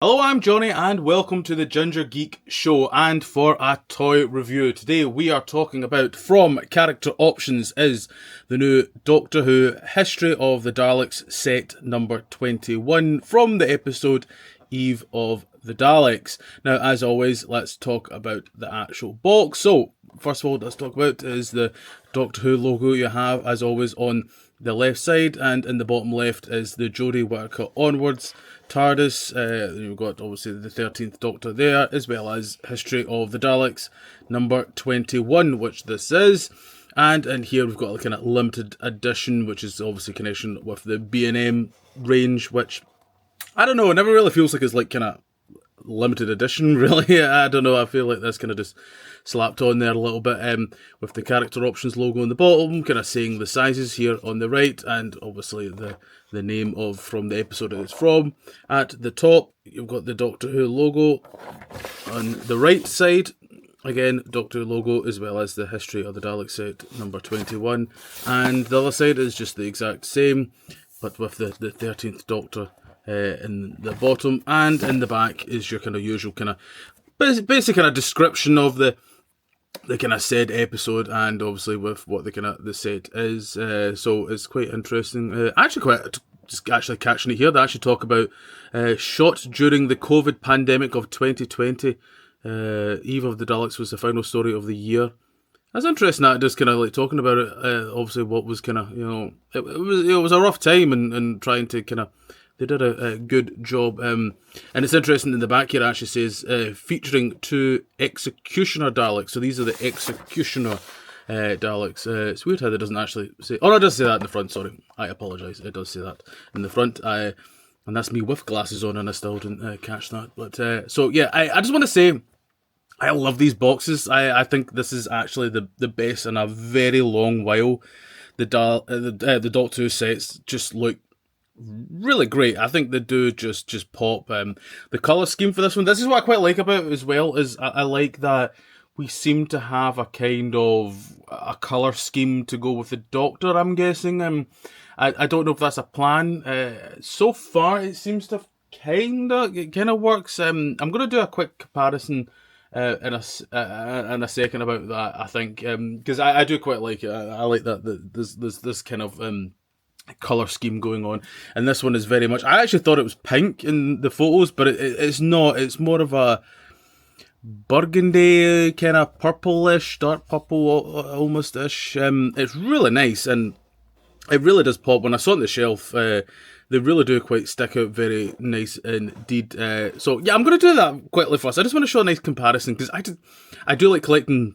Hello, I'm Johnny and welcome to the Ginger Geek Show and for a toy review. Today we are talking about From Character Options is the new Doctor Who History of the Daleks set number 21 from the episode Eve of the Daleks. Now, as always, let's talk about the actual box. So, first of all, let's talk about is the Doctor Who logo you have, as always, on the left side, and in the bottom left is the Jodie Whittaker Onwards TARDIS. You've got obviously the 13th Doctor there, as well as History of the Daleks number 21, which this is. And in here we've got a kind of limited edition, which is obviously connection with the B&M range, which I don't know, it never really feels like it's like kind of limited edition, really. I don't know, I feel like that's kind of just slapped on there a little bit with the character options logo on the bottom, kind of saying the sizes here on the right, and obviously the name of from the episode it's from. At the top, you've got the Doctor Who logo. On the right side, again, Doctor Who logo, as well as the History of the Dalek set number 21. And the other side is just the exact same, but with the 13th Doctor in the bottom. And in the back is your kind of usual kind of basic kind of description of the kind of said episode, and obviously with what the kind of the set is. So it's quite interesting. Actually catching it here. They actually talk about shot during the COVID pandemic of 2020. Eve of the Daleks was the final story of the year. That's interesting. That just kind of like talking about it. Obviously, what was kind of it was a rough time and trying to kind of. They did a good job. And it's interesting, in the back here it actually says, featuring 2 Executioner Daleks. So these are the Executioner Daleks. It's weird how it doesn't actually say... Oh, no, it does say that in the front, sorry. I apologise. It does say that in the front. And that's me with glasses on, and I still didn't catch that. But so, yeah, I just want to say, I love these boxes. I think this is actually the best in a very long while. The Doctor Who sets just look really great. I think they do just pop. The colour scheme for this one, this is what I quite like about it as well, is I like that we seem to have a kind of a colour scheme to go with the Doctor, I'm guessing. I don't know if that's a plan. So far it seems to kind of works. I'm going to do a quick comparison in a second about that, I think, because I do quite like it. I like that there's this kind of colour scheme going on, and this one is very much... I actually thought it was pink in the photos, but it's not. It's more of a burgundy, kind of purplish, dark purple almost-ish. It's really nice, and it really does pop. When I saw it on the shelf, they really do quite stick out very nice indeed. So yeah, I'm going to do that quickly first. I just want to show a nice comparison, because I do like collecting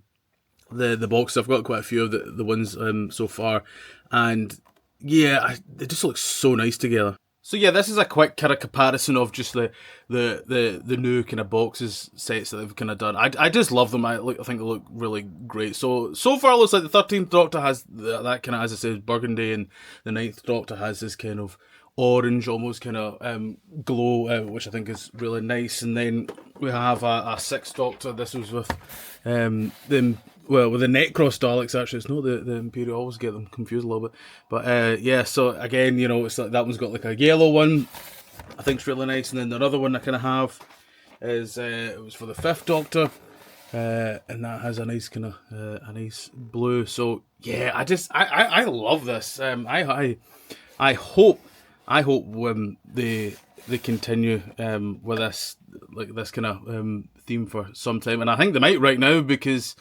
the boxes. I've got quite a few of the ones so far, and yeah, they just look so nice together. So yeah, this is a quick kind of comparison of just the new kind of boxes sets that they've kind of done. I just love them. I think they look really great. So far it looks like the 13th Doctor has that kind of, as I said, burgundy, and the 9th Doctor has this kind of orange, almost kind of glow, which I think is really nice. And then we have a 6th Doctor. This was with with the Necros Daleks, actually. It's not the Imperial. I always get them confused a little bit. But yeah, so again, it's like that one's got like a yellow one. I think it's really nice. And then the other one I kind of have is, it was for the 5th Doctor. And that has a nice kind of, a nice blue. So yeah, I love this. I hope they continue with this kind of theme for some time. And I think they might right now, because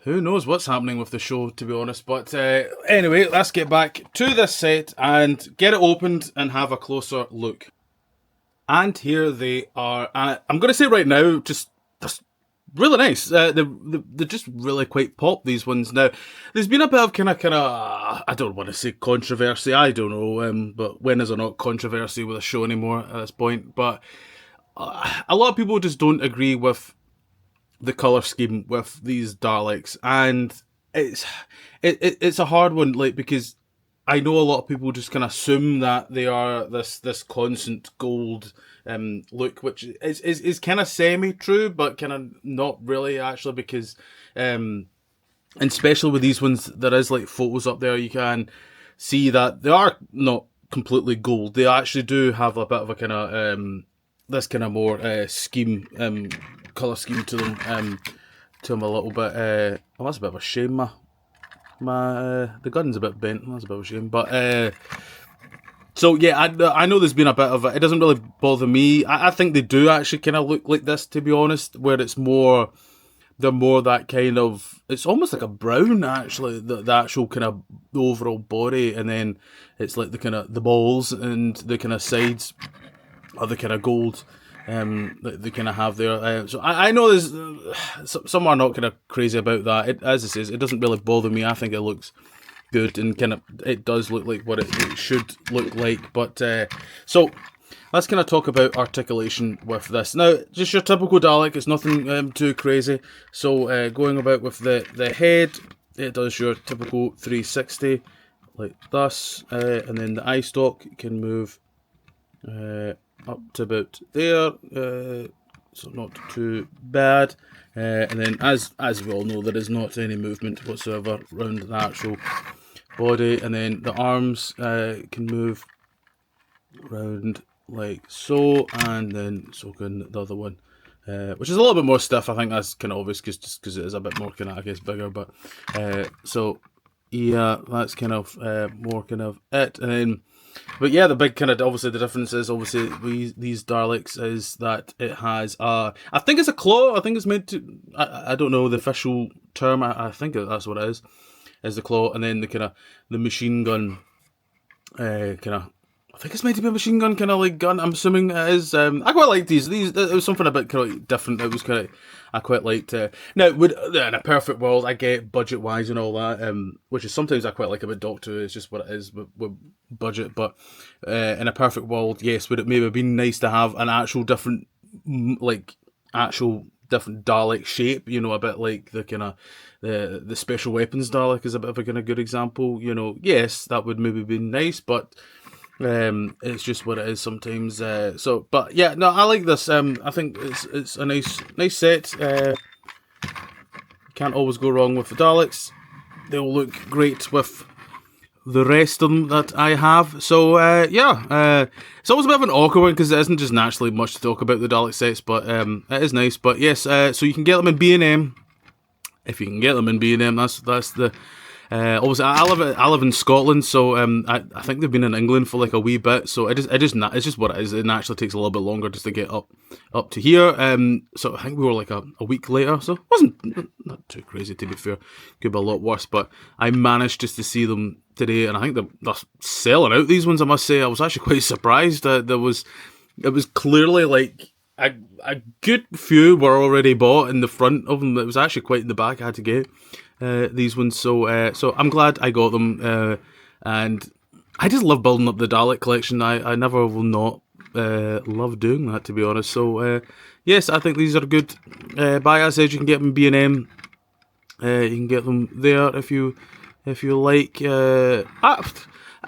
who knows what's happening with the show, to be honest. But anyway, let's get back to this set and get it opened and have a closer look. And here they are. I'm going to say right now, just really nice. They're just really quite pop, these ones. Now, there's been a bit of kind of I don't want to say controversy. I don't know. But when is there not controversy with a show anymore at this point? But a lot of people just don't agree with the colour scheme with these Daleks, and it's a hard one, like, because I know a lot of people just kind of assume that they are this constant gold look, which is kind of semi-true, but kind of not really, actually, because and especially with these ones, there is like photos up there, you can see that they are not completely gold. They actually do have a bit of a kind of this kind of more scheme, colour scheme to them a little bit. Oh, that's a bit of a shame. The gun's a bit bent. That's a bit of a shame, but. So yeah, I know there's been a bit of it doesn't really bother me. I think they do actually kind of look like this, to be honest, where it's more, they're more that kind of, it's almost like a brown actually, the actual kind of the overall body, and then it's like the kind of the balls and the kind of sides are the kind of gold that they kind of have there. So I know there's some are not kind of crazy about that. As it says, it doesn't really bother me. I think it looks good and kind of it does look like what it should look like. But so let's kind of talk about articulation with this. Now, just your typical Dalek, it's nothing too crazy. So going about with the head, it does your typical 360 like this, and then the eye stalk can move up to about there, so not too bad. And then as we all know, there is not any movement whatsoever around the actual body, and then the arms can move around like so, and then so can the other one, which is a little bit more stiff. I think that's kind of obvious because it is a bit more kind of, I guess, bigger. But so yeah, that's kind of more kind of it. And then, but yeah, the big kind of, obviously the difference is obviously these Daleks is that it has I think it's a claw. I think it's meant to. I don't know the official term. I think that's what it is the claw, and then the kind of the machine gun kind of. I think it's meant to be a machine gun kind of like gun. I'm assuming it is. I quite like these. It was something a bit kind of different. It was kind of, I quite liked. Now, in a perfect world, I get budget wise and all that, which is sometimes I quite like about Doctor Who. It's just what it is with budget. But in a perfect world, yes, would it maybe have been nice to have an actual different, different Dalek shape? You know, a bit like the kind of the special weapons Dalek is a bit of a kind of good example. You know, yes, that would maybe be nice, but. It's just what it is sometimes. So, but yeah, no, I like this. I think it's a nice set. Can't always go wrong with the Daleks. They'll look great with the rest of them that I have. So yeah, it's always a bit of an awkward one because it isn't just naturally much to talk about the Dalek sets, but it is nice. But yes, so you can get them in B&M. If you can get them in B&M, that's the. Obviously, I live in Scotland, so I think they've been in England for like a wee bit. So it's just what it is. It naturally takes a little bit longer just to get up to here. So I think we were like a week later, so it wasn't not too crazy to be fair. Could be a lot worse, but I managed just to see them today, and I think they're selling out these ones. I must say, I was actually quite surprised that it was clearly like. A good few were already bought in the front of them. It was actually quite in the back. I had to get these ones, so I'm glad I got them. And I just love building up the Dalek collection. I never will not love doing that, to be honest. So yes, I think these are good. Buy, as I said, you can get them in B&M. You can get them there if you like.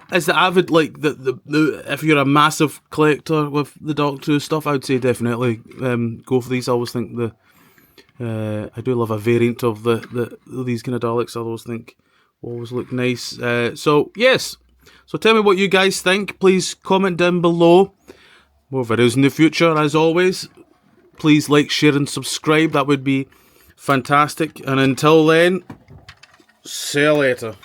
As the avid, like the if you're a massive collector with the Doctor Who stuff, I would say definitely go for these. I always think I do love a variant of these kind of Daleks. I always think always look nice. So yes, so tell me what you guys think. Please comment down below. More videos in the future, as always. Please like, share, and subscribe. That would be fantastic. And until then, see you later.